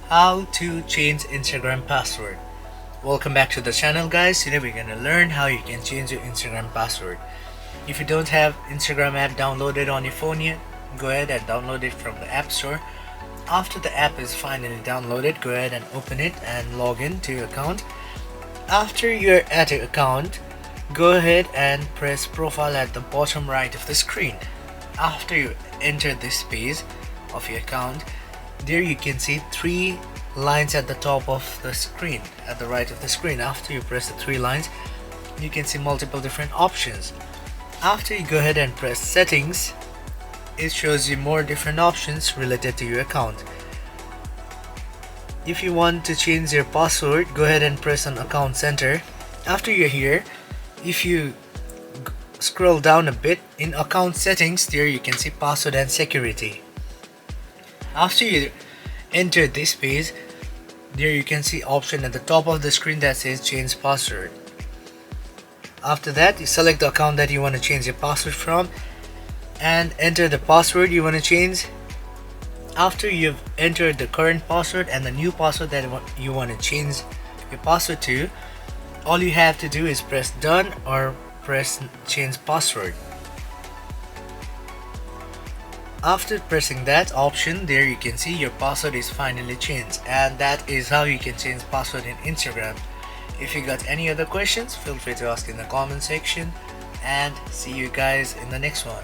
How to change Instagram password. Welcome back to the channel, guys. Today we're gonna learn how you can change your Instagram password. If you don't have Instagram app downloaded on your phone yet, go ahead and download it from the App Store. After the app is finally downloaded, go ahead and open it and log in to your account. After you're at your account, go ahead and press profile at the bottom right of the screen. After you enter this page of your account, there you can see three lines at the top of the screen, at the right of the screen. After you press the three lines, you can see multiple different options. After you go ahead and press settings, it shows you more different options related to your account. If you want to change your password, go ahead and press on account center. After you're here, if you scroll down a bit in account settings, there you can see password and security. After you enter this page, there you can see option at the top of the screen that says change password. After that, you select the account that you want to change your password from and enter the password you want to change. After you've entered the current password and the new password that you want to change your password to, all you have to do is press done or press change password. After pressing that option, there you can see your password is finally changed, and that is how you can change password in Instagram. If you got any other questions, feel free to ask in the comment section, and see you guys in the next one.